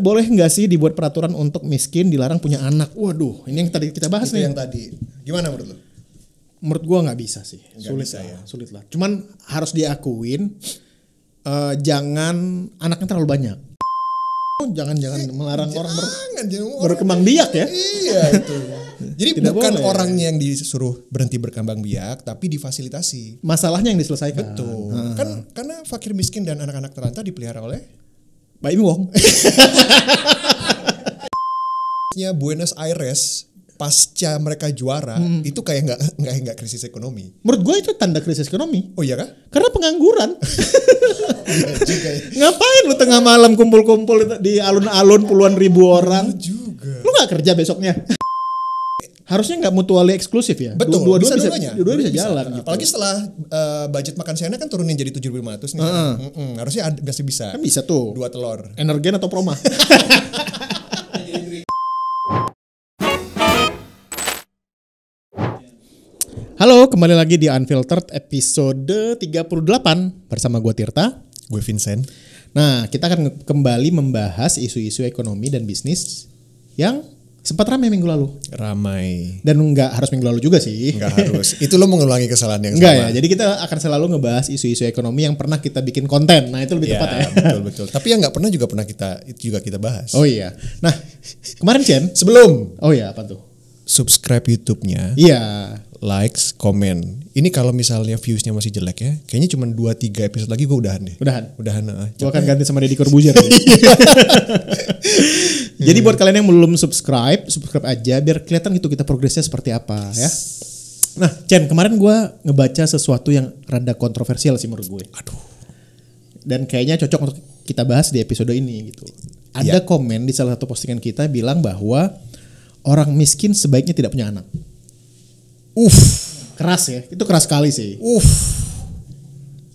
boleh nggak sih dibuat peraturan untuk miskin dilarang punya anak? Waduh, ini yang tadi kita bahas itu nih. yang tadi. Gimana menurut lo? Menurut gua nggak bisa sih. Nggak Sulit bisa lah, ya. sulit lah. Cuman harus diakuin jangan anaknya terlalu banyak. Jangan melarang orang berkembang biak ya. Iya itu. Jadi Tidak bukan boleh. orangnya yang disuruh berhenti berkembang biak, tapi difasilitasi. Masalahnya yang diselesaikan. Betul. Kan karena fakir miskin dan anak-anak terlantar dipelihara oleh Mbak Imi Wong. Buenos Aires pasca mereka juara itu kayak nggak krisis ekonomi. Menurut gue itu tanda krisis ekonomi. Oh iya kah? Karena pengangguran. Iya juga ya. Ngapain lu tengah malam kumpul-kumpul di alun-alun puluhan ribu orang? Juga. Lu gak kerja besoknya? Harusnya nggak mutually eksklusif ya. Betul, Dua-dua dua-duanya. bisa jalan. Gitu. Apalagi setelah budget makan siangnya kan turunin jadi 7.500 nih. Harusnya masih bisa. Kan bisa tuh. 2 telur. Energen atau Proma. Halo, kembali lagi di Unfiltered episode 38 bersama gue Tirta. Gue Vincent. Nah, kita akan kembali membahas isu-isu ekonomi dan bisnis yang sempat ramai minggu lalu. Ramai. Dan nggak harus minggu lalu juga sih. Nggak harus. Itu lo mengulangi kesalahan yang Enggak sama. ya, jadi kita akan selalu ngebahas isu-isu ekonomi yang pernah kita bikin konten. Nah, itu lebih tepat ya. Betul. Tapi yang nggak pernah kita bahas. Oh iya. Nah, kemarin Chen. Sebelum. Oh iya, apa tuh? Subscribe YouTube-nya. Iya. Likes, komen. Ini kalau misalnya views-nya masih jelek ya, kayaknya cuma 2-3 episode lagi gue udahan deh. Udahan. Gue akan ganti sama Deddy Corbuzier. Jadi buat kalian yang belum subscribe aja biar kelihatan gitu kita progresnya seperti apa ya. Nah, Chen, kemarin gue ngebaca sesuatu yang rada kontroversial sih menurut gue. Aduh. Dan kayaknya cocok untuk kita bahas di episode ini gitu. Ada komen di salah satu postingan kita bilang bahwa orang miskin sebaiknya tidak punya anak. Keras ya, itu keras sekali sih.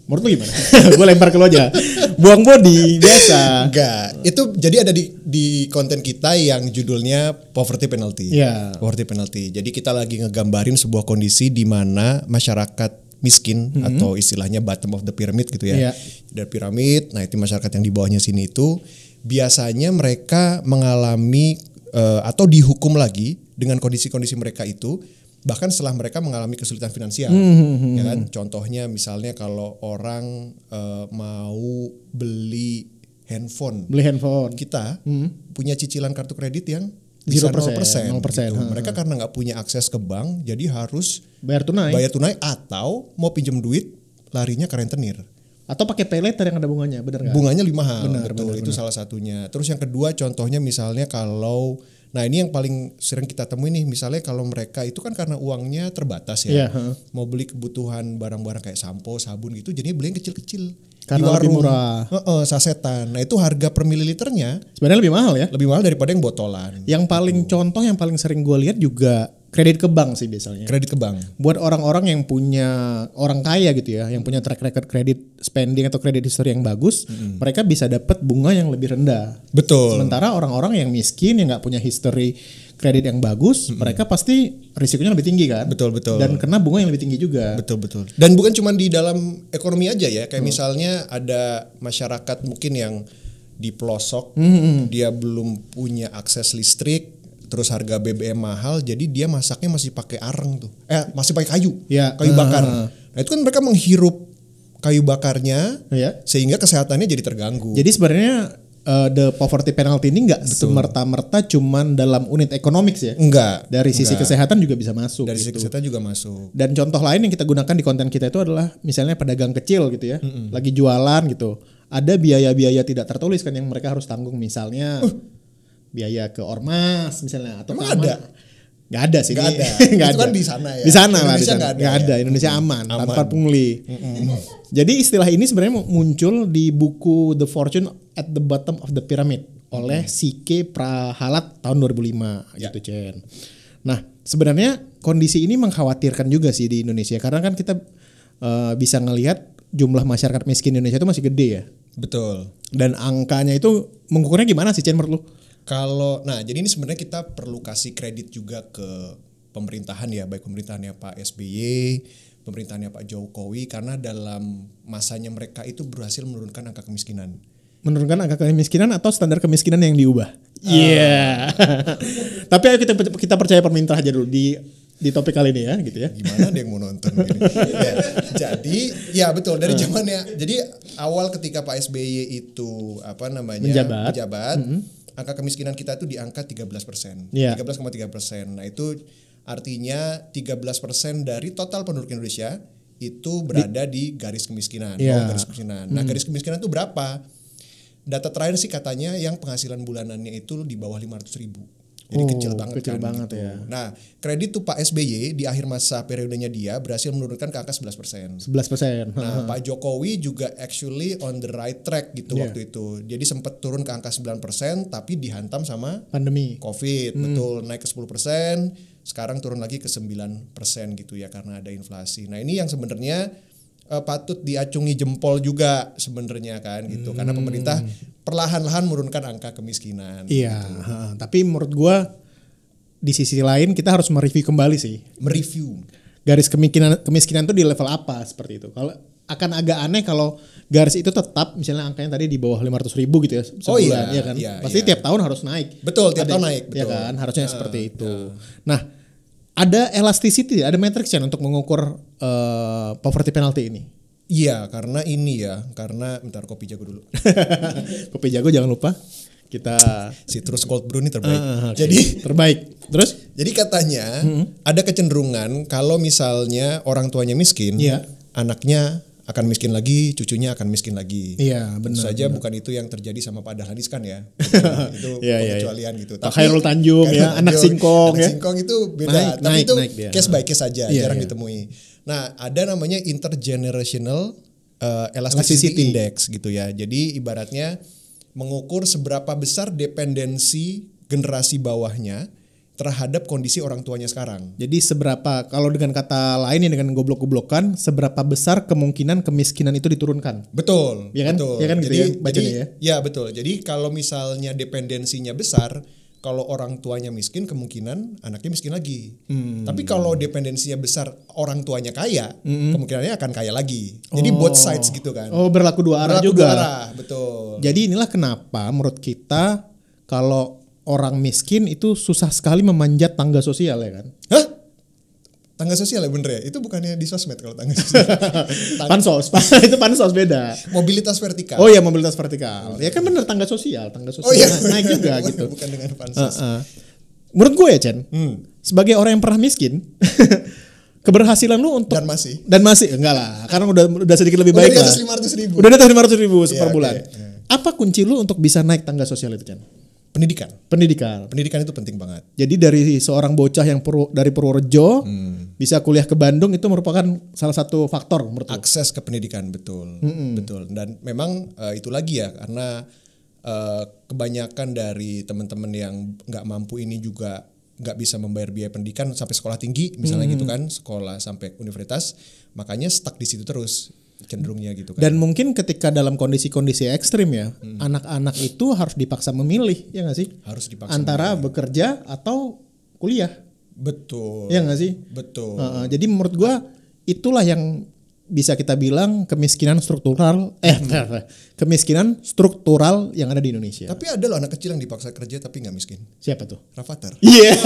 Menurut lu gimana? Gue lempar ke lu aja. Buang body biasa. Enggak, itu jadi ada di konten kita yang judulnya Poverty Penalty. Iya. Poverty Penalty. Jadi kita lagi ngegambarin sebuah kondisi di mana masyarakat miskin atau istilahnya bottom of the pyramid gitu ya. Iya. Dari piramid, nah itu masyarakat yang di bawahnya sini itu biasanya mereka mengalami atau dihukum lagi dengan kondisi-kondisi mereka itu. Bahkan setelah mereka mengalami kesulitan finansial, ya kan? Contohnya misalnya kalau orang mau beli handphone, kita punya cicilan kartu kredit yang bisa 0%. Gitu. Mereka karena nggak punya akses ke bank, jadi harus bayar tunai atau mau pinjam duit larinya ke rentenir. Atau pakai pay later yang ada bunganya, benar nggak? Bunganya lebih mahal, benar. Itu salah satunya. Terus yang kedua contohnya misalnya kalau nah ini yang paling sering kita temui nih, misalnya kalau mereka itu kan karena uangnya terbatas ya, mau beli kebutuhan barang-barang kayak sampo, sabun gitu, jadi beli yang kecil-kecil karena di warung, lebih murah, sasetan. Nah itu harga per mililiternya sebenarnya lebih mahal ya, lebih mahal daripada yang botolan. Yang paling contoh yang paling sering gue lihat juga kredit ke bank sih biasanya. Kredit ke bank. Buat orang-orang yang punya orang kaya gitu ya, yang punya track record kredit spending atau kredit history yang bagus, mereka bisa dapat bunga yang lebih rendah. Betul. Sementara orang-orang yang miskin yang nggak punya history kredit yang bagus, mereka pasti risikonya lebih tinggi kan. Betul. Dan kena bunga yang lebih tinggi juga. Betul. Dan bukan cuma di dalam ekonomi aja ya, kayak misalnya ada masyarakat mungkin yang di pelosok, dia belum punya akses listrik. Terus harga BBM mahal, jadi dia masaknya masih pakai areng tuh. Masih pakai kayu, kayu bakar. Nah itu kan mereka menghirup kayu bakarnya, sehingga kesehatannya jadi terganggu. Jadi sebenarnya the poverty penalty ini nggak semerta-merta cuman dalam unit economics ya. Enggak. Dari sisi kesehatan juga bisa masuk. Dari sisi gitu. kesehatan juga masuk. Dan contoh lain yang kita gunakan di konten kita itu adalah misalnya pedagang kecil gitu ya, lagi jualan gitu. Ada biaya-biaya tidak tertulis kan yang mereka harus tanggung, misalnya biaya ke ormas misalnya atau ada? Nggak ada sih. Nggak ada. Nggak Itu ada. kan di sana ya. Di sana lah. Indonesia Nggak ada. Indonesia aman. Tanpa pungli. Jadi istilah ini sebenarnya muncul di buku The Fortune at the Bottom of the Pyramid oleh C.K. Prahalat tahun 2005 gitu Chen. Nah sebenarnya kondisi ini mengkhawatirkan juga sih di Indonesia karena kan kita bisa ngelihat jumlah masyarakat miskin di Indonesia itu masih gede ya. Betul. Dan angkanya itu mengukurnya gimana sih Chen menurut lu? Jadi ini sebenarnya kita perlu kasih kredit juga ke pemerintahan ya, baik pemerintahannya Pak SBY, pemerintahannya Pak Jokowi, karena dalam masanya mereka itu berhasil menurunkan angka kemiskinan. Menurunkan angka kemiskinan atau standar kemiskinan yang diubah? Iya. Tapi ayo kita percaya pemerintah aja dulu di topik kali ini ya, gitu ya. Gimana ada yang mau nonton ini? Ya, jadi ya betul dari zamannya. Jadi awal ketika Pak SBY itu menjabat, angka kemiskinan kita itu di angka 13%. 13,3%. Nah, itu artinya 13% dari total penduduk Indonesia itu berada di garis kemiskinan. Garis kemiskinan. Nah, garis kemiskinan itu berapa? Data terakhir sih katanya yang penghasilan bulanannya itu di bawah 500.000. Jadi kecil banget gitu. Ya. Nah, kredit tuh Pak SBY di akhir masa periodenya dia berhasil menurunkan ke angka 11%. 11%. Nah, Pak Jokowi juga actually on the right track gitu waktu itu. Jadi sempat turun ke angka 9% tapi dihantam sama pandemi Covid. Betul, naik ke 10%, sekarang turun lagi ke 9% gitu ya karena ada inflasi. Nah, ini yang sebenarnya patut diacungi jempol juga sebenarnya kan gitu karena pemerintah perlahan-lahan menurunkan angka kemiskinan. Iya, gitu. Tapi menurut gua di sisi lain kita harus mereview kembali sih. Mereview garis kemiskinan itu di level apa seperti itu. Kalau akan agak aneh kalau garis itu tetap misalnya angkanya tadi di bawah 500.000 gitu ya sebulan ya kan. Pasti tiap tahun harus naik. Betul, tiap tahun naik, betul. Ya kan, harusnya seperti itu. Nah, ada elasticity, ada matrix ya untuk mengukur poverty penalty ini. Iya, karena bentar kopi jago dulu. Kopi jago jangan lupa kita citrus cold brew ini terbaik. Okay. Jadi terbaik. Terus? Jadi katanya ada kecenderungan kalau misalnya orang tuanya miskin, anaknya akan miskin lagi, cucunya akan miskin lagi. Iya, benar. Tentu saja bukan itu yang terjadi sama Pak Dahlan Iskan ya. Itu pengecualian gitu. Pak Khairul Tanjung ya, anak singkong ya. Singkong itu beda, tapi itu case by case saja, jarang iya. ditemui. Nah, ada namanya intergenerational elasticity index gitu ya. Jadi ibaratnya mengukur seberapa besar dependensi generasi bawahnya terhadap kondisi orang tuanya sekarang. Jadi seberapa, kalau dengan kata lain ya dengan goblok-goblokan, seberapa besar kemungkinan kemiskinan itu diturunkan? Betul, ya kan? Betul. Ya kan jadi, gitu ya, bacanya ya? Ya betul. Jadi kalau misalnya dependensinya besar, kalau orang tuanya miskin, kemungkinan anaknya miskin lagi. Tapi kalau dependensinya besar, orang tuanya kaya, kemungkinannya akan kaya lagi. Jadi both sides gitu kan. Oh, berlaku dua arah juga. Dua arah, betul. Jadi inilah kenapa menurut kita kalau orang miskin itu susah sekali memanjat tangga sosial ya kan? Hah? Tangga sosial ya bener ya? Itu bukannya di sosmed kalau tangga sosial. Pansos, itu pansos beda. Mobilitas vertikal. Oh iya, mobilitas vertikal. Ya kan bener tangga sosial oh, iya. naik juga gitu. Bukan dengan pansos. Menurut gue ya Chen, sebagai orang yang pernah miskin, keberhasilan lu untuk dan masih enggak lah, karena udah sedikit lebih baik lah. Udah di atas 500.000 per bulan. Apa kunci lu untuk bisa naik tangga sosial itu Chen? Pendidikan itu penting banget. Jadi dari seorang bocah yang dari Purworejo bisa kuliah ke Bandung itu merupakan salah satu faktor menurut akses ke pendidikan, betul. Betul. Dan memang itu lagi ya karena kebanyakan dari teman-teman yang nggak mampu ini juga nggak bisa membayar biaya pendidikan sampai sekolah tinggi misalnya gitu kan, sekolah sampai universitas, makanya stuck di situ terus cenderungnya gitu kan. Dan mungkin ketika dalam kondisi-kondisi ekstrim ya, anak-anak itu harus dipaksa memilih, ya nggak sih? Harus dipaksa antara bekerja atau kuliah. Betul. Ya nggak sih? Betul. Jadi menurut gua itulah yang bisa kita bilang kemiskinan struktural, kemiskinan struktural yang ada di Indonesia. Tapi ada loh anak kecil yang dipaksa kerja tapi nggak miskin. Siapa tuh? Rafathar. Iya.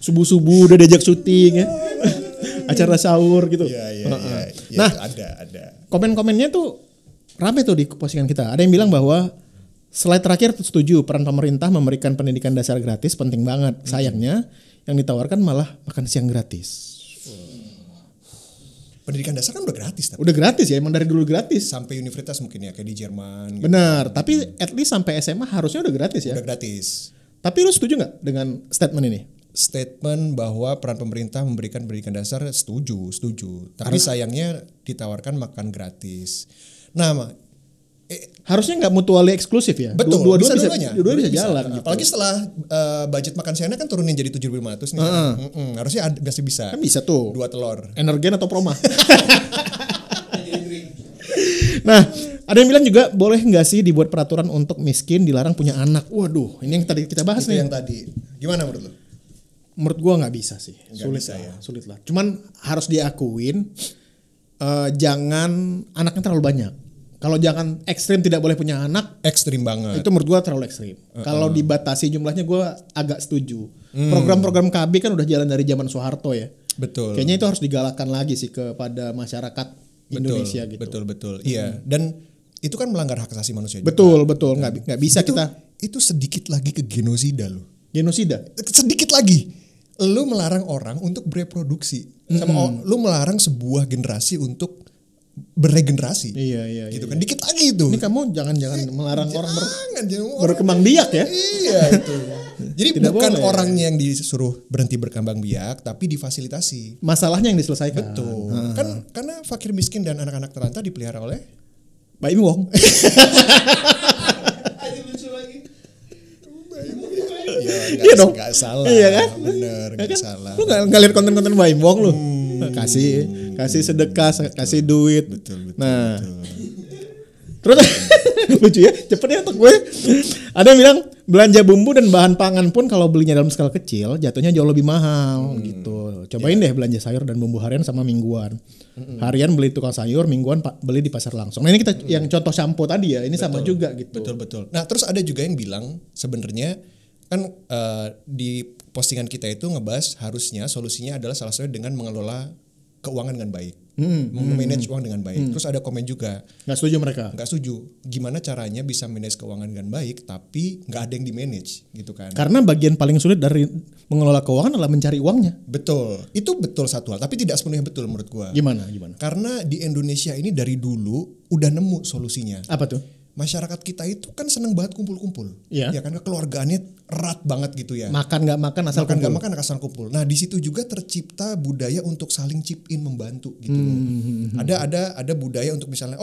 Subuh-subuh udah diajak syuting ya. Acara sahur gitu. Iya. Nah, ada. Komen-komennya tuh rame tuh di postingan kita. Ada yang bilang bahwa slide terakhir setuju peran pemerintah memberikan pendidikan dasar gratis penting banget. Sayangnya yang ditawarkan malah makan siang gratis. Pendidikan dasar kan udah gratis. Udah gratis ya, emang dari dulu gratis. Sampai universitas mungkin ya kayak di Jerman. Gitu. Benar, tapi at least sampai SMA harusnya udah gratis ya. Udah gratis. Tapi lu setuju nggak dengan statement ini? Statement bahwa peran pemerintah memberikan pendidikan dasar setuju. Tapi sayangnya ditawarkan makan gratis. Nah, harusnya nggak mutually eksklusif ya. Betul. Dua-dua bisa jalan. Gitu. Apalagi setelah budget makan siangnya kan turunin jadi 7.500 nih. Harusnya masih bisa. Kan bisa tuh. 2 telur. Energen atau Proma. Nah, ada yang bilang juga boleh nggak sih dibuat peraturan untuk miskin dilarang punya anak. Waduh, ini yang tadi kita bahas nih. Yang tadi. Gimana menurut lu? Menurut gua nggak bisa sih. Sulit lah. Cuman harus diakuin jangan anaknya terlalu banyak. Kalau jangan ekstrim tidak boleh punya anak, Ekstrim banget. itu menurut gua terlalu ekstrim. Kalau dibatasi jumlahnya gua agak setuju. Program-program KB kan udah jalan dari zaman Soeharto ya. Betul. Kayaknya itu harus digalakkan lagi sih kepada masyarakat Indonesia gitu. Betul. Iya. Dan itu kan melanggar hak asasi manusia juga. Betul. Nggak bisa kita Itu sedikit lagi ke genosida loh. genosida. Sedikit lagi. Lu melarang orang untuk bereproduksi. Sama lu melarang sebuah generasi untuk beregenerasi. Iya. Gitu kan. Dikit lagi itu. Ini kamu jangan melarang orang jangan berkembang biak ya. Iya itu. Jadi Tidak bukan boleh. orangnya yang disuruh berhenti berkembang biak, tapi difasilitasi. Masalahnya yang diselesaikan. Betul. Kan karena fakir miskin dan anak-anak terlantar dipelihara oleh Mbak Imi Wong. Iya dong. Gak salah. Iya kan? Bener, Ya gak kan? salah. Lu nggak lihat konten-konten Mbak Imi Wong lu. Kasih sedekah, kasih duit. Betul. Nah, terus lucu ya, cepet ya untuk gue. Ada yang bilang belanja bumbu dan bahan pangan pun kalau belinya dalam skala kecil jatuhnya jauh lebih mahal gitu. Cobain deh belanja sayur dan bumbu harian sama mingguan. Harian beli tukang sayur, mingguan beli di pasar langsung. Nah ini kita yang contoh shampoo tadi ya, ini sama juga gitu. Betul. Nah terus ada juga yang bilang sebenarnya kan di postingan kita itu ngebahas harusnya solusinya adalah salah satunya dengan mengelola keuangan dengan baik, memanage uang dengan baik. Terus ada komen juga Nggak setuju mereka. nggak setuju. Gimana caranya bisa manage keuangan dengan baik tapi nggak ada yang di manage gitu kan? Karena bagian paling sulit dari mengelola keuangan adalah mencari uangnya. Betul, itu betul satu hal. Tapi tidak sepenuhnya betul menurut gua. Gimana? Karena di Indonesia ini dari dulu udah nemu solusinya. Apa tuh? Masyarakat kita itu kan seneng banget kumpul-kumpul. Iya. Ya kan kekeluargaannya erat banget gitu ya. Makan nggak makan asal Makan nggak kumpul. makan asal kumpul. Nah di situ juga tercipta budaya untuk saling chip in membantu gitu loh. Ada budaya untuk misalnya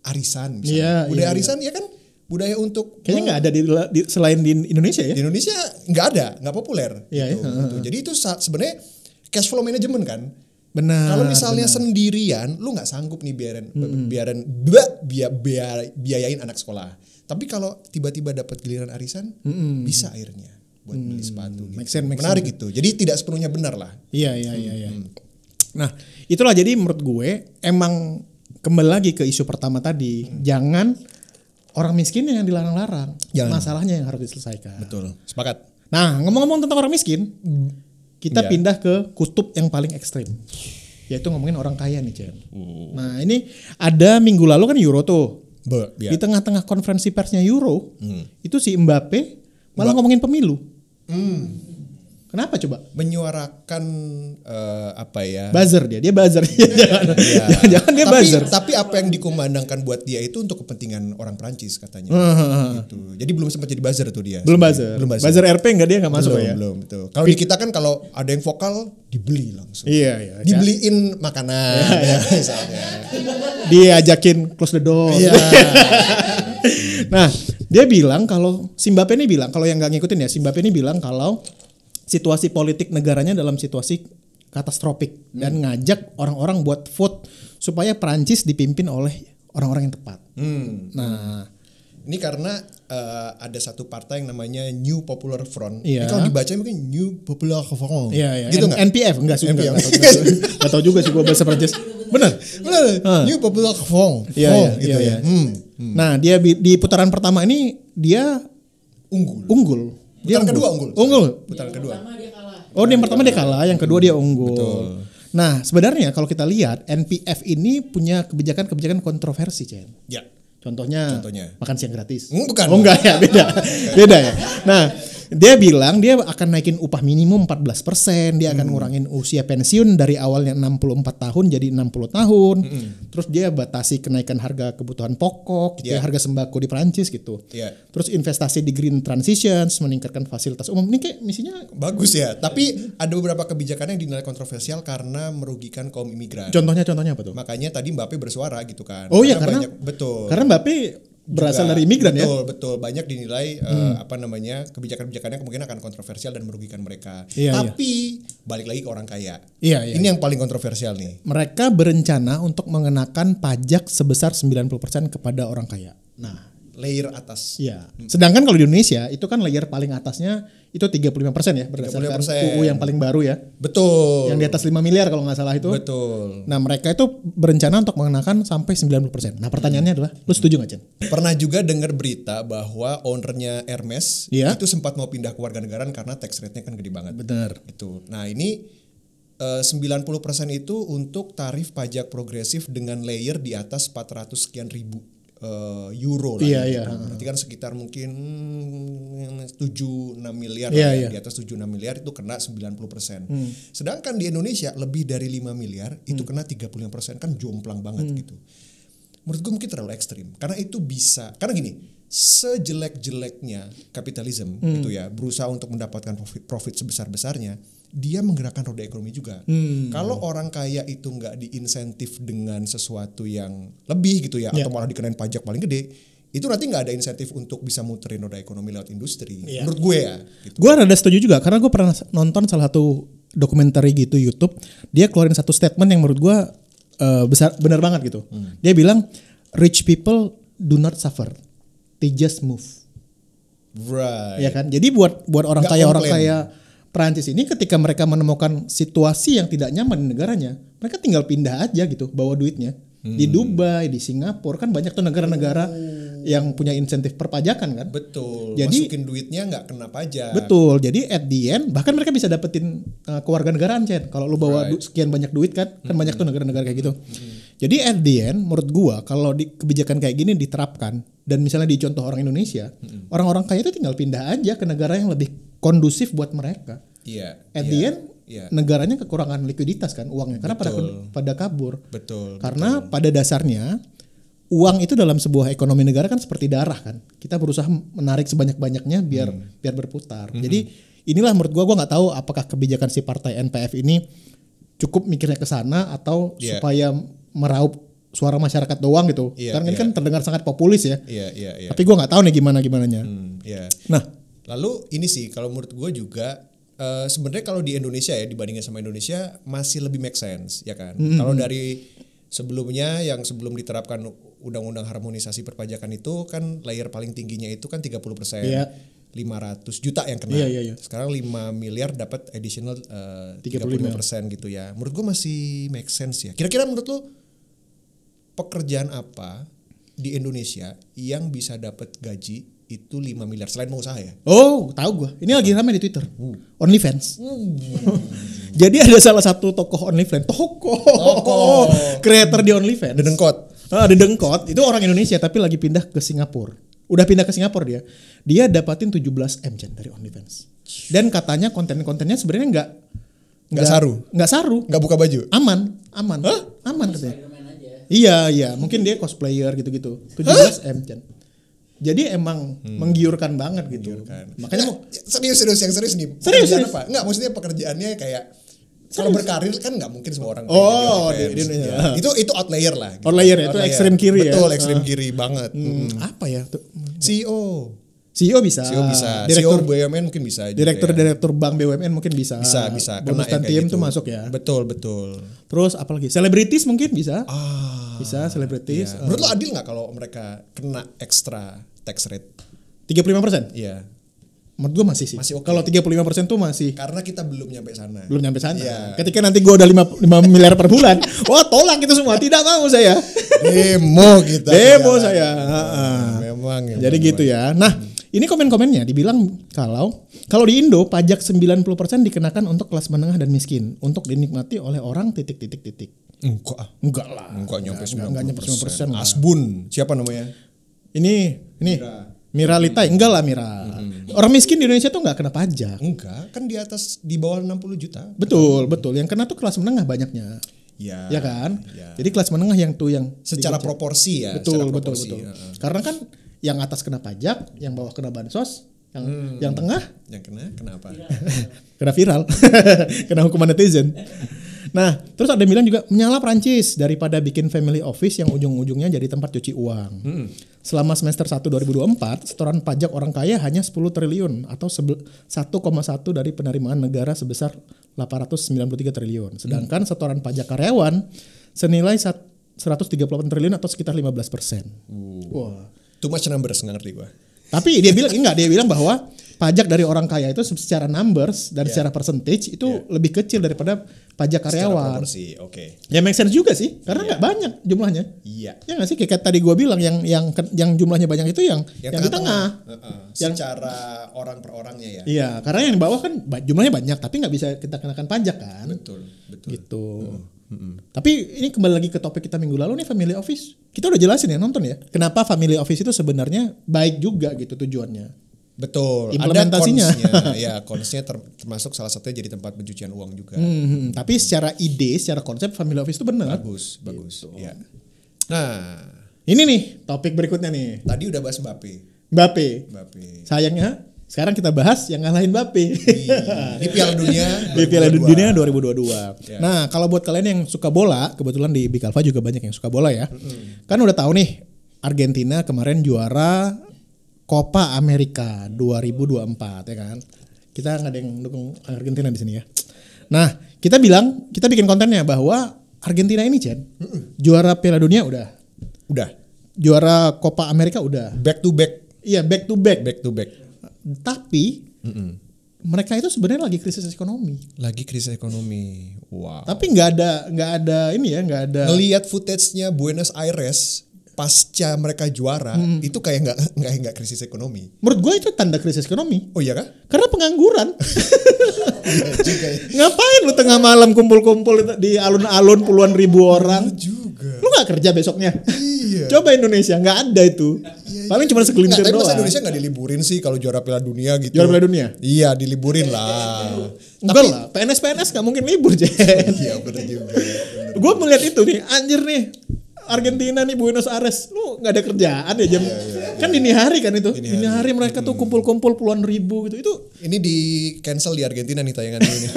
arisan misalnya. Iya, Budaya iya. arisan ya kan budaya untuk Kayaknya nggak ada selain di Indonesia ya. di Indonesia nggak ada, nggak populer. Iya, gitu. iya. Gitu. Jadi itu sebenarnya cash flow management kan. Benar. Kalau misalnya sendirian, lu nggak sanggup nih biayain anak sekolah. Tapi kalau tiba-tiba dapat giliran arisan, bisa akhirnya buat beli sepatu. Gitu. Make sense. Menarik itu. Jadi tidak sepenuhnya benar lah. Iya. Nah, itulah jadi menurut gue emang kembali lagi ke isu pertama tadi, jangan orang miskin yang dilarang-larang. Jangan. Masalahnya yang harus diselesaikan. Betul. Sepakat. Nah, ngomong-ngomong tentang orang miskin, kita Iya. pindah ke kutub yang paling ekstrim. Yaitu ngomongin orang kaya nih, Cen. Nah, ini ada minggu lalu kan Euro tuh. Ya. Di tengah-tengah konferensi persnya Euro, itu si Mbappe malah ngomongin pemilu. Kenapa coba? Menyuarakan apa ya? Buzzer dia buzzer. Jangan dia buzzer. Tapi apa yang dikumandangkan buat dia itu untuk kepentingan orang Prancis katanya. Gitu. Jadi belum sempat jadi buzzer tuh dia. Belum buzzer. Buzzer RP enggak, dia enggak masuk ya. Belum, betul. Kalau di kita kan kalau ada yang vokal dibeli langsung. Iya. Dibeliin makanan misalnya. Diajakin close the door. Iya. Nah, dia bilang kalau si Mbappe ini bilang, kalau yang nggak ngikutin ya, si Mbappe ini bilang kalau situasi politik negaranya dalam situasi katastrofik dan ngajak orang-orang buat vote supaya Prancis dipimpin oleh orang-orang yang tepat. Nah, ini karena ada satu partai yang namanya New Popular Front. Ini Iya. kalau dibaca mungkin New Popular Front. iya. Gitu nggak? NPF enggak sih? NPF. Enggak tahu juga sih gua bahasa Prancis. Benar. New Popular Front. Iya. Gitu ya. Nah, dia di putaran pertama ini dia unggul. Dia Putaran kedua unggul. Putaran kedua. Oh, yang pertama dia kalah, yang kedua dia unggul. Nah, sebenarnya kalau kita lihat NPF ini punya kebijakan-kebijakan kontroversi, Cen. Ya. Contohnya makan siang gratis. Bukan. Oh enggak ya, beda ya. Nah, dia bilang dia akan naikin upah minimum 14%, dia akan ngurangin usia pensiun dari awalnya 64 tahun jadi 60 tahun. Terus dia batasi kenaikan harga kebutuhan pokok, gitu ya, harga sembako di Prancis gitu. Yeah. Terus investasi di green transitions, meningkatkan fasilitas umum. Ini kayak misinya Bagus ya, tapi ada beberapa kebijakan yang dinilai kontroversial karena merugikan kaum imigran. contohnya apa tuh? Makanya tadi Mbappe bersuara gitu kan. Oh iya, karena betul. Karena Mbappe berasal dari imigran ya. Betul. Banyak dinilai kebijakan-kebijakannya kemungkinan akan kontroversial dan merugikan mereka. Iya, Tapi balik lagi ke orang kaya. Iya. Ini yang paling kontroversial nih. Mereka berencana untuk mengenakan pajak sebesar 90% kepada orang kaya. Nah, layer atas. Iya. Sedangkan kalau di Indonesia itu kan layer paling atasnya itu 35% ya berdasarkan 35%. UU yang paling baru ya. Betul. Yang di atas 5 miliar kalau nggak salah itu. Betul. Nah, mereka itu berencana untuk mengenakan sampai 90%. Nah, pertanyaannya adalah lu setuju nggak, Chen? Pernah juga dengar berita bahwa ownernya Hermes Iya. itu sempat mau pindah ke warganegaraan karena tax rate-nya kan gede banget. Benar. Itu. Nah, ini 90% itu untuk tarif pajak progresif dengan layer di atas 400 sekian ribu euro lah. Iya, gitu. iya. Berarti kan sekitar mungkin 7-6 miliar Iya, lah ya. iya. Di atas 7-6 miliar itu kena 90%. Sedangkan di Indonesia lebih dari 5 miliar itu kena 35%, kan jomplang banget gitu. Menurut gue mungkin terlalu ekstrim. Karena itu bisa, karena gini, sejelek-jeleknya kapitalisme gitu ya, berusaha untuk mendapatkan profit sebesar-besarnya, dia menggerakkan roda ekonomi juga. Kalau orang kaya itu nggak diinsentif dengan sesuatu yang lebih gitu ya, atau malah dikenain pajak paling gede, itu nanti nggak ada insentif untuk bisa muterin roda ekonomi lewat industri. Menurut gue ya. Gitu. Gue rada setuju juga karena gue pernah nonton salah satu dokumenter gitu YouTube. Dia keluarin satu statement yang menurut gue benar banget gitu. Dia bilang rich people do not suffer, they just move. Right. Ya kan. Jadi buat orang Nggak kaya komplain. orang kaya Perancis ini ketika mereka menemukan situasi yang tidak nyaman di negaranya, mereka tinggal pindah aja gitu, bawa duitnya. Di Dubai, di Singapura kan banyak tuh negara-negara yang punya insentif perpajakan kan. Betul. Jadi masukin duitnya nggak kena pajak. betul. Jadi at the end bahkan mereka bisa dapetin kewarganegaraan, Chen. Kalau lu bawa sekian banyak duit kan banyak tuh negara-negara kayak gitu. Jadi at the end menurut gua kalau di kebijakan kayak gini diterapkan dan misalnya dicontoh orang Indonesia, orang-orang kaya itu tinggal pindah aja ke negara yang lebih kondusif buat mereka. Iya. At iya, the end iya. negaranya kekurangan likuiditas kan uangnya karena pada kabur. Betul. Karena pada dasarnya uang itu dalam sebuah ekonomi negara kan seperti darah kan. Kita berusaha menarik sebanyak-banyaknya biar berputar. Jadi inilah menurut gua nggak tahu apakah kebijakan si partai NPF ini cukup mikirnya ke sana atau supaya meraup suara masyarakat doang gitu. Karena ini kan terdengar sangat populis ya. Iya. Tapi gua nggak tahu nih gimana-gimananya. Iya. Nah, lalu ini sih kalau menurut gue juga sebenarnya kalau di Indonesia ya dibandingin sama Indonesia masih lebih make sense ya kan. Kalau dari sebelumnya yang sebelum diterapkan undang-undang harmonisasi perpajakan itu kan layer paling tingginya itu kan 30%. 500 juta yang kena. Iya. Sekarang 5 miliar dapat additional 35% gitu ya. Menurut gue masih make sense ya. Kira-kira menurut lu pekerjaan apa di Indonesia yang bisa dapat gaji itu 5 miliar selain mau usaha ya? oh tahu gua. Ini lagi ramai di Twitter. OnlyFans. Jadi ada salah satu tokoh OnlyFans, creator di OnlyFans. Dedengkot. Dedengkot itu orang Indonesia tapi lagi pindah ke Singapura. Udah pindah ke Singapura dia. Dia dapatin 17M dari OnlyFans. Dan katanya konten-kontennya sebenarnya nggak saru. Nggak buka baju. Aman. Hah? Aman katanya. Iya, mungkin dia cosplayer gitu-gitu. 17M Jadi emang menggiurkan banget gitu. Makanya serius yang serius nih. Serius. Apa? Enggak, maksudnya pekerjaannya kayak kalau berkarir kan nggak mungkin semua orang. Indonesia. Itu outlier lah. Gitu. Outlier itu ekstrem kiri ya. Betul, ekstrem kiri banget. Apa ya? CEO bisa. Direktur BUMN mungkin bisa. Direktur bank BUMN mungkin bisa. Bisa. Bonus dan tim tuh masuk ya. Betul. Terus apalagi? Selebritis mungkin bisa. Bisa selebritis. Iya. Menurut lo adil nggak kalau mereka kena extra tax rate? 35%? Iya. Menurut gue masih sih. Masih oke. Kalau 35% tuh masih. Karena kita belum nyampe sana. Iya. Ketika nanti gue udah 5 miliar per bulan, wah tolak itu semua. Tidak mau saya. Demo kita. Demo saya. Memang. Jadi gitu ya. Nah, ini komen-komennya dibilang kalau di Indo pajak 90% dikenakan untuk kelas menengah dan miskin untuk dinikmati oleh orang titik. Enggak lah. Enggak nyampe 90%. Enggak nyampe 90%. Asbun. Siapa namanya? Ini Mira Litai. Enggak lah Mira. Orang miskin di Indonesia tuh enggak kena pajak. Enggak, kan di bawah 60 juta. Betul. Yang kena tuh kelas menengah banyaknya. Ya kan? Ya. Jadi kelas menengah yang secara proporsi ya. Betul. Karena kan yang atas kena pajak, yang bawah kena bansos, yang tengah yang kena apa? Kena viral. Kena hukuman netizen. Nah, terus ada yang bilang juga menyala Prancis daripada bikin family office yang ujung-ujungnya jadi tempat cuci uang. Selama semester 1 2024, setoran pajak orang kaya hanya 10 triliun atau 1,1 dari penerimaan negara sebesar 893 triliun. Sedangkan setoran pajak karyawan senilai 138 triliun atau sekitar 15%. Wah. Too much numbers, nggak ngerti gue. Tapi dia bilang bahwa pajak dari orang kaya itu secara numbers dan secara percentage itu lebih kecil daripada pajak karyawan. Oke. Ya make sense juga sih, karena nggak banyak jumlahnya. Iya. Ya nggak sih, kayak tadi gue bilang yang jumlahnya banyak itu yang di tengah. Secara orang per orangnya ya. Iya, karena yang di bawah kan jumlahnya banyak, tapi nggak bisa kita kenakan pajak kan. Betul. Gitu. Tapi ini kembali lagi ke topik kita minggu lalu nih, family office. Kita udah jelasin ya, nonton ya. Kenapa family office itu sebenarnya baik juga gitu tujuannya. Betul. Implementasinya. Ada cons-nya. Ya, cons-nya termasuk salah satunya jadi tempat pencucian uang juga. Tapi secara ide, secara konsep family office itu benar. Bagus. Gitu. Ya. Nah, ini nih topik berikutnya nih. tadi udah bahas Mbappe. Sayangnya sekarang kita bahas yang ngalahin Mbappe di Piala Dunia. Di Piala Dunia 2022. Ya. Nah, kalau buat kalian yang suka bola, kebetulan di Big Alpha juga banyak yang suka bola ya. Kan udah tahu nih, Argentina kemarin juara Copa America 2024 ya kan. Kita nggak ada yang dukung Argentina di sini ya. Nah, kita bikin kontennya bahwa Argentina ini juara Piala Dunia udah. Juara Copa America udah. Back to back. Iya, back to back. Tapi mereka itu sebenarnya lagi krisis ekonomi. Wow. Tapi nggak ada nggak ada. Ngelihat footage-nya Buenos Aires pasca mereka juara itu kayak nggak krisis ekonomi. Menurut gue itu tanda krisis ekonomi. Oh iya kah? Karena pengangguran. Iya juga ya. Ngapain lu tengah malam kumpul-kumpul di alun-alun puluhan ribu orang? Juga. Lu nggak kerja besoknya? Iya. Coba Indonesia nggak ada itu. Paling cuma segelintir doang. Masa Indonesia nggak diliburin sih kalau juara Piala Dunia gitu? Juara Piala Dunia? Iya diliburin lah. Enggak lah, PNS nggak mungkin libur Jen. Iya benar juga. Gue melihat itu nih, anjir nih. Argentina nih Buenos Aires, lu nggak ada kerjaan ya jam, kan dini hari kan itu, dini hari mereka tuh kumpul-kumpul puluhan ribu gitu, itu. Ini di cancel di Argentina nih tayangan ini.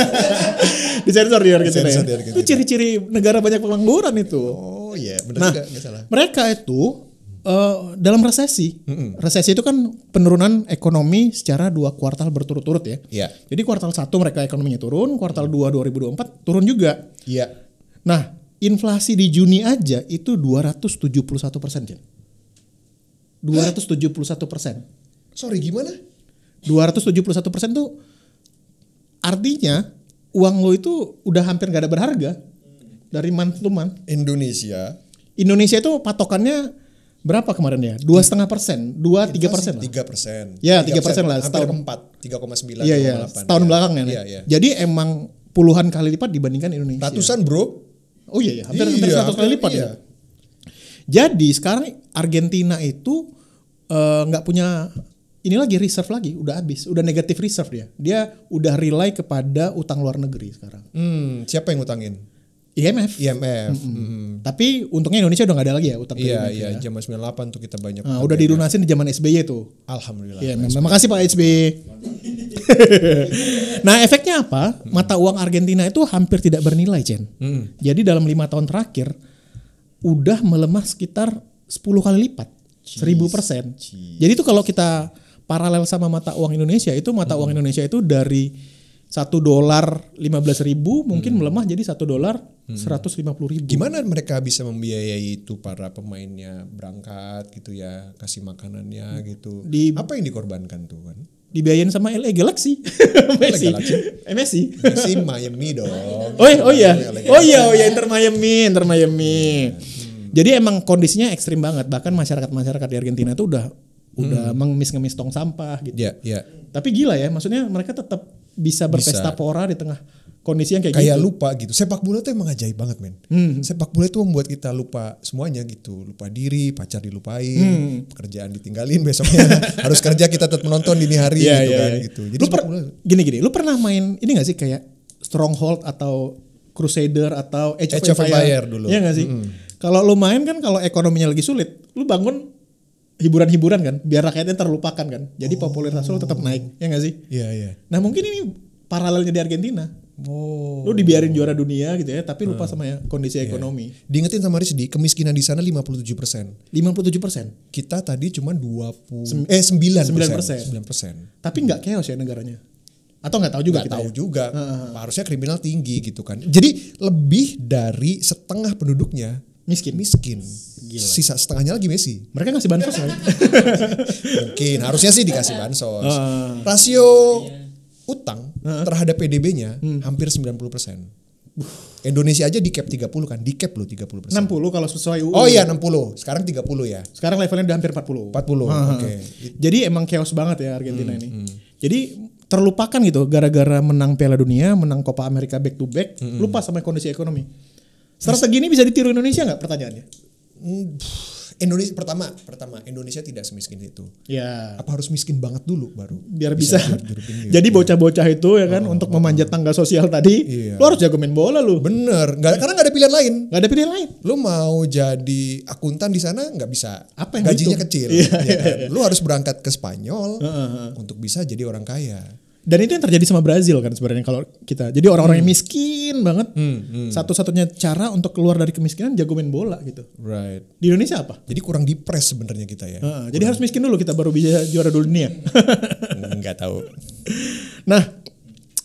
Disensor di Argentina. Itu ciri-ciri negara banyak pengangguran itu. Oh iya, benar juga, nggak salah. Mereka itu dalam resesi, resesi itu kan penurunan ekonomi secara 2 kuartal berturut-turut ya. Iya. Jadi kuartal 1 mereka ekonominya turun, kuartal 2 2024 turun juga. Iya. Nah. Inflasi di Juni aja itu 271%. 271%. Sorry gimana? 271% tuh artinya uang lo itu udah hampir gak ada berharga dari month to month. Indonesia itu patokannya berapa kemarin ya? 2,5%, 2-3% lah. 3%. Ya 3% lah. Hampir 3,9. Iya. Setahun belakang ya. Iya. Jadi emang puluhan kali lipat dibandingkan Indonesia. Ratusan bro. Oh iya, hampir 100 kali lipat ya. Jadi sekarang Argentina itu nggak punya ini lagi reserve lagi, udah habis, udah negatif reserve dia. Dia udah rely kepada utang luar negeri sekarang. Siapa yang ngutangin? IMF. Tapi untungnya Indonesia udah nggak ada lagi ya utang. Iya, zaman 98 tuh kita banyak. Nah, udah dilunasin di zaman SBY tuh. Alhamdulillah. Iya, makasih Pak SBY. Nah, efeknya apa? Mata uang Argentina itu hampir tidak bernilai, Chen. Jadi dalam 5 tahun terakhir udah melemah sekitar 10 kali lipat, 1000%. Jadi itu kalau kita paralel sama mata uang Indonesia, itu mata uang Indonesia itu dari $1 15.000 mungkin melemah jadi $1 150.000. Gimana mereka bisa membiayai itu para pemainnya berangkat gitu ya, kasih makanannya gitu. Apa yang dikorbankan tuh kan? Dibiayain sama LA Galaxy. Messi Miami dong. Oh iya, Inter Miami. Jadi emang kondisinya ekstrim banget. Bahkan masyarakat di Argentina itu udah ngemis tong sampah gitu. Iya. Tapi gila ya, maksudnya mereka tetap bisa berpesta pora di tengah kondisi yang kayak gitu. Lupa gitu. Sepak bola tuh emang ajaib banget men. Sepak bola itu membuat kita lupa semuanya gitu. Lupa diri, pacar dilupain, pekerjaan ditinggalin, besoknya harus kerja kita tetap menonton dini hari gitu kan gitu. Jadi gini, lu pernah main ini gak sih kayak Stronghold atau Crusader atau Age of Empires dulu? Iya gak sih? Kalau lu main kan kalau ekonominya lagi sulit, lu bangun hiburan-hiburan kan, biar rakyatnya terlupakan kan. Jadi popularitas lo tetap naik, ya nggak sih? Iya. Nah mungkin ini paralelnya di Argentina. Lu dibiarin juara dunia gitu ya, tapi lupa sama kondisi ekonomi. Diingetin sama Rizdi, kemiskinan di sana 57%. 57%. Kita tadi cuma 9%. Tapi nggak chaos ya negaranya. Atau nggak tahu juga kita. Tahu juga. Harusnya kriminal tinggi gitu kan. Jadi lebih dari setengah penduduknya Miskin. Gila. Sisa setengahnya lagi Messi. Mereka ngasih bansos kan? Mungkin harusnya sih dikasih bansos. Rasio utang terhadap PDB-nya hampir 90%. Indonesia aja di cap 30 kan, di cap loh 30%. 60 kalau sesuai UU. Oh iya 60, sekarang 30 ya. Sekarang levelnya udah hampir 40. 40, oke. Jadi emang chaos banget ya Argentina ini. Jadi terlupakan gitu gara-gara menang Piala Dunia, menang Copa America back to back, lupa sama kondisi ekonomi. Strategi ini bisa ditiru Indonesia nggak pertanyaannya? Indonesia pertama Indonesia tidak semiskin itu. Ya. Apa harus miskin banget dulu baru Biar bisa. Jadi bocah-bocah itu ya kan untuk memanjat tangga sosial tadi, lu harus jago main bola lu. Bener, karena nggak ada pilihan lain. Nggak ada pilihan lain. Lu mau jadi akuntan di sana nggak bisa. Apa yang gajinya hitung? kecil. Iya, Ya kan? Lu harus berangkat ke Spanyol untuk bisa jadi orang kaya. Dan itu yang terjadi sama Brazil kan sebenarnya kalau kita. Jadi orang-orang yang miskin banget, satu-satunya cara untuk keluar dari kemiskinan jago main bola gitu. Right. Di Indonesia apa? Jadi kurang dipres sebenarnya kita ya. Jadi harus miskin dulu kita baru bisa juara dunia. Nggak tahu. Nah,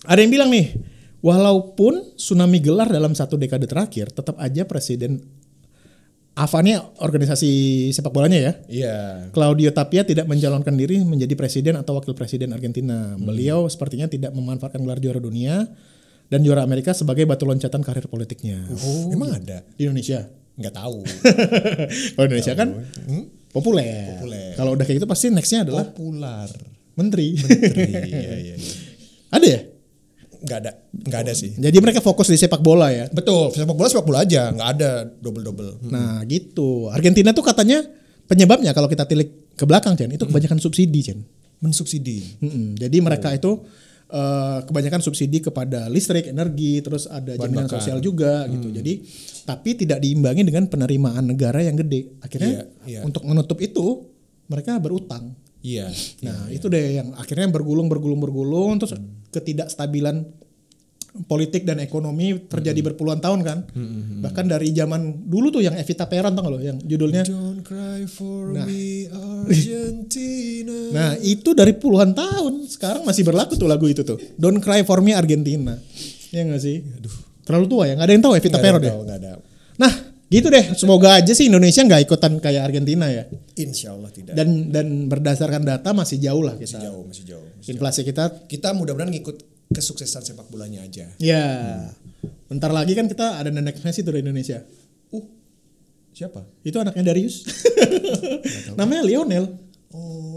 ada yang bilang nih, walaupun tsunami gelar dalam 1 dekade terakhir, tetap aja presiden AFA ini organisasi sepak bolanya ya. Iya. Claudio Tapia tidak mencalonkan diri menjadi presiden atau wakil presiden Argentina. Beliau sepertinya tidak memanfaatkan gelar juara dunia dan juara Amerika sebagai batu loncatan karir politiknya. Emang ada? Di Indonesia? Nggak tahu. Kalau Indonesia kan populer. Kalau udah kayak gitu pasti nextnya adalah Populer. menteri. Iya. Ada ya? Nggak ada sih. Jadi mereka fokus di sepak bola ya. Betul, sepak bola aja, nggak ada double. Nah gitu. Argentina tuh katanya penyebabnya kalau kita tilik ke belakang Chen, itu kebanyakan subsidi Chen. Mensubsidi. Jadi mereka itu kebanyakan subsidi kepada listrik, energi, terus ada jaminan sosial juga gitu. Jadi tapi tidak diimbangi dengan penerimaan negara yang gede. Akhirnya untuk menutup itu mereka berutang. Iya. Nah itu deh yang akhirnya bergulung terus ketidakstabilan politik dan ekonomi terjadi berpuluhan tahun kan. Bahkan dari zaman dulu tuh yang Evita Peron tau gak lo yang judulnya Don't cry for me Argentina. Nah itu dari puluhan tahun sekarang masih berlaku tuh lagu itu tuh Don't Cry for Me Argentina. Ya gak sih? Terlalu tua ya, gak ada yang tahu Evita Peron ya. Nggak ada. Nah gitu deh, semoga aja sih Indonesia nggak ikutan kayak Argentina ya. Insya Allah tidak. Dan berdasarkan data masih jauh lah kita. Masih jauh. Inflasi kita mudah-mudahan ngikut kesuksesan sepak bolanya aja. ya. Bentar lagi kan kita ada nenek Messi tuh di Indonesia. Siapa? Itu anaknya Darius. Namanya Lionel.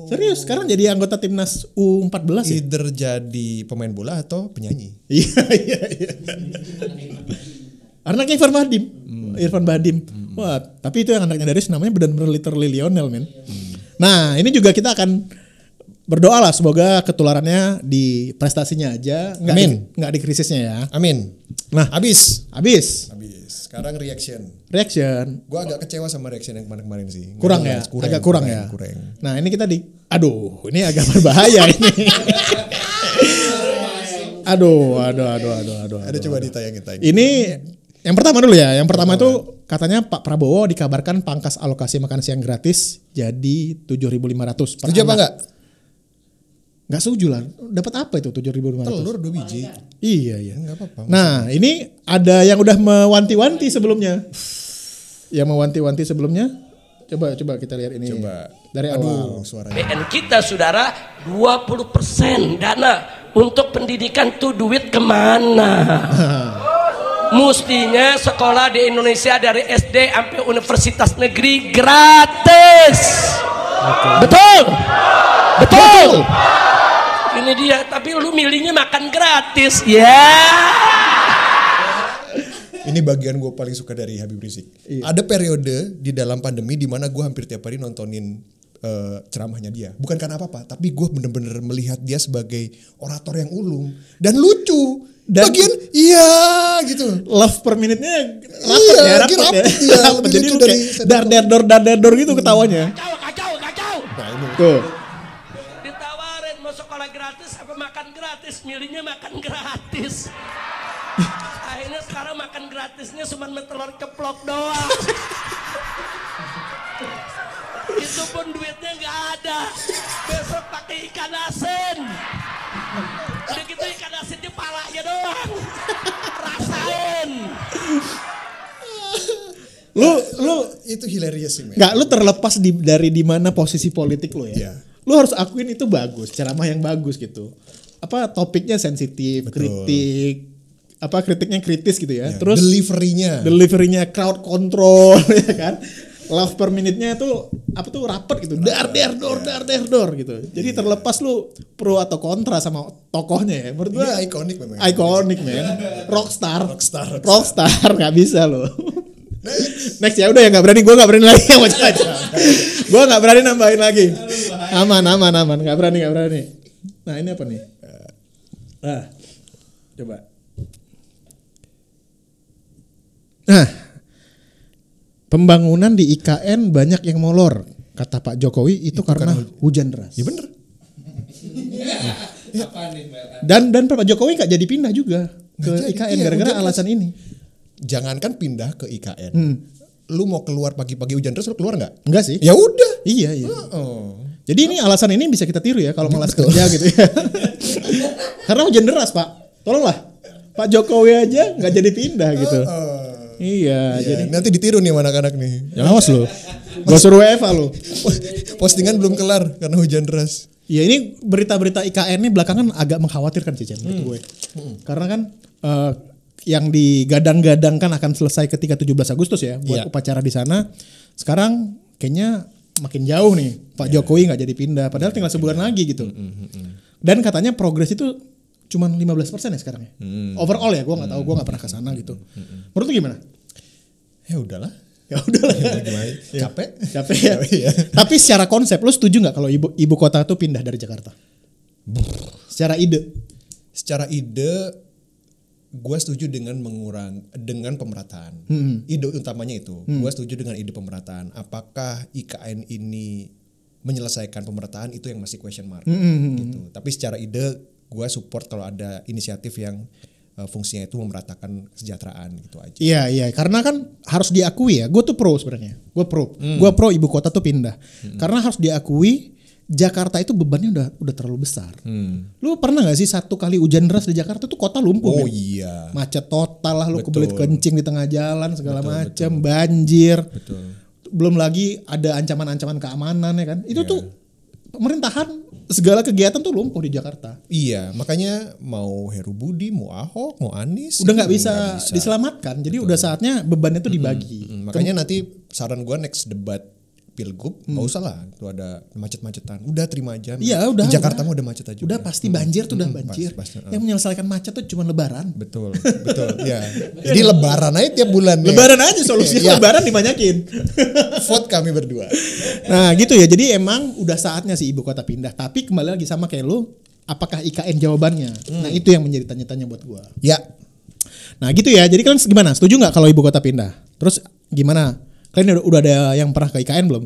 Serius, sekarang jadi anggota timnas U14 ya? Either jadi pemain bola atau penyanyi. Iya. Anaknya Irfan Bahdim. Wah, tapi itu yang anaknya Darius namanya benar-benar literally Lionel, men. Nah, ini juga kita akan berdoa lah semoga ketularannya di prestasinya aja, nggak di krisisnya ya. Amin. Nah, habis. Sekarang reaction. Gua agak kecewa sama reaction yang kemarin sih. Kurang ya? Agak kurang ya. Nah, ini kita ini agak berbahaya ini. Aduh. Ada coba ditayangin. Ini yang pertama dulu ya. Yang pertama itu katanya Pak Prabowo dikabarkan pangkas alokasi makan siang gratis jadi 7.500 per Setuju apa enggak? Enggak setuju lah. Dapat apa itu 7.500? Telur 2 biji. Iya. Enggak apa-apa. Nah, ini ada yang udah mewanti-wanti sebelumnya. Yang mewanti-wanti sebelumnya. Coba kita lihat ini. Coba. Dari awal suaranya. BN kita saudara 20% dana untuk pendidikan tuh duit kemana? Mestinya sekolah di Indonesia dari SD sampai universitas negeri gratis. Betul. Ini dia, tapi lu milihnya makan gratis ya. Ini bagian gue paling suka dari Habib Rizik. Iya. Ada periode di dalam pandemi di mana gue hampir tiap hari nontonin ceramahnya dia. Bukan karena apa-apa, tapi gue bener-bener melihat dia sebagai orator yang ulung dan lucu. Dan bagian gitu. Love per minute-nya rapet ya. Jadi lu kayak dar gitu ketawanya. Kacau. Nah, ini tuh. Ditawarin mau sekolah gratis apa makan gratis, milihnya makan gratis. Akhirnya sekarang makan gratisnya cuma telur ceplok doang. Itu pun duitnya nggak ada. Besok pakai ikan asin. Udah gitu ikan asinnya palanya doang. Rasain. Lu itu hilarious sih, men. nggak, lu terlepas dari di mana posisi politik lu ya. Iya. Lu harus akuin itu bagus, ceramah yang bagus gitu. Apa topiknya sensitif, kritik, apa kritiknya kritis gitu ya. Terus deliverynya crowd control ya kan. Love per minute-nya tuh apa tuh rapet gitu. Dar der gitu. Jadi terlepas lu pro atau kontra sama tokohnya ya. Menurut gua ikonik memang. Ikonik, men. Rockstar nggak bisa lo. Next ya udah ya, nggak berani, gue nggak berani lagi yang macam-macam. Gue nggak berani nambahin lagi. Aman, nggak berani. Nah ini apa nih? Coba. Nah, pembangunan di IKN banyak yang molor, kata Pak Jokowi itu karena hujan deras. Ya bener. Dan Pak Jokowi nggak jadi pindah juga ke IKN gara-gara alasan ini. Jangankan pindah ke IKN, lu mau keluar pagi-pagi hujan deras, lu keluar nggak? Enggak sih. Ya udah. Iya. Jadi ini alasan ini bisa kita tiru ya kalau malas kerja gitu ya. Karena hujan deras, Pak. Tolonglah. Pak Jokowi aja nggak jadi pindah gitu. Iya. Jadi nanti ditiru nih sama anak-anak nih. Ya awas lu. Gua suruh WFA lu. Postingan belum kelar karena hujan deras. Ya ini berita-berita IKN ini belakangan agak mengkhawatirkan sih, Cen, menurut gue. Karena kan yang digadang-gadangkan akan selesai ketika 17 Agustus ya buat upacara di sana. Sekarang kayaknya makin jauh nih. Pak Jokowi nggak jadi pindah, padahal tinggal sebulan lagi gitu. Dan katanya progres itu cuma 15% ya sekarang ya. Overall ya, gue nggak tahu, gue nggak pernah ke sana gitu. Menurut lu gimana? Ya udahlah. Capek ya. Tapi secara konsep lu setuju nggak kalau ibu kota tuh pindah dari Jakarta? Secara ide gue setuju dengan pemerataan. Ide utamanya itu. Gue setuju dengan ide pemerataan. Apakah IKN ini menyelesaikan pemerataan, itu yang masih question mark. Gitu. Tapi secara ide gue support kalau ada inisiatif yang fungsinya itu memeratakan kesejahteraan gitu aja. Iya. Karena kan harus diakui ya. Gue tuh pro sebenarnya. Gue pro ibu kota tuh pindah. Karena harus diakui Jakarta itu bebannya udah terlalu besar. Lu pernah gak sih satu kali hujan deras di Jakarta tuh kota lumpuh? Oh iya. Macet total lah, lu kebelit kencing di tengah jalan segala macam, banjir. Betul. Belum lagi ada ancaman-ancaman keamanan ya kan. Itu tuh pemerintahan segala kegiatan tuh lumpuh di Jakarta. Iya, makanya mau Heru Budi, mau Ahok, mau Anies udah nggak bisa diselamatkan. Jadi udah saatnya bebannya tuh dibagi. Makanya nanti saran gue next debat Pilgub nggak usah lah, tuh ada macet-macetan, udah terima aja. Iya udah. Di Jakarta mah udah macet aja. Udah pasti banjir tuh udah banjir. Yang menyelesaikan macet tuh cuma Lebaran. Betul. Ya. Jadi Lebaran aja tiap bulan. Lebaran aja solusinya. Lebaran dibanyakin. Vote kami berdua. Nah gitu ya. Jadi emang udah saatnya sih ibu kota pindah. Tapi kembali lagi sama kayak lu, apakah IKN jawabannya? Nah itu yang menjadi tanya-tanya buat gua. Ya. Nah gitu ya. Jadi kalian gimana? Setuju nggak kalau ibu kota pindah? Terus gimana? Kalian udah ada yang pernah ke IKN belum?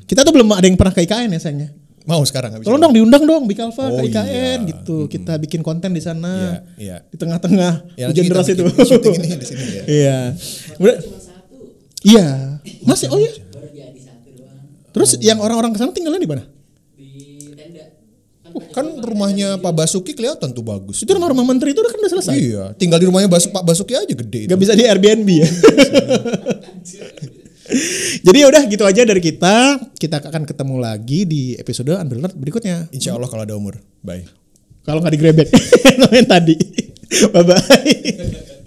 Kita tuh belum ada yang pernah ke IKN ya sayangnya. Mau sekarang habis. Tolong dong diundang dong Bikalva ke IKN gitu. Kita bikin konten di sana. Iya. Di tengah-tengah hujan deras itu. Syuting ini di sini ya. Iya. Iya. Masih iya. Terus yang orang-orang kesana tinggalnya di mana? Di tenda. Kan rumahnya Pak Basuki kelihatan tuh bagus. Itu rumah menteri itu kan udah selesai. Iya. Tinggal di rumahnya Pak Basuki aja gede. Gak bisa di Airbnb ya. Jadi udah gitu aja dari kita. Kita akan ketemu lagi di episode Unbelted berikutnya. Insya Allah kalau ada umur. Bye. Kalau nggak digrebek. Ngomongin tadi. Bye bye.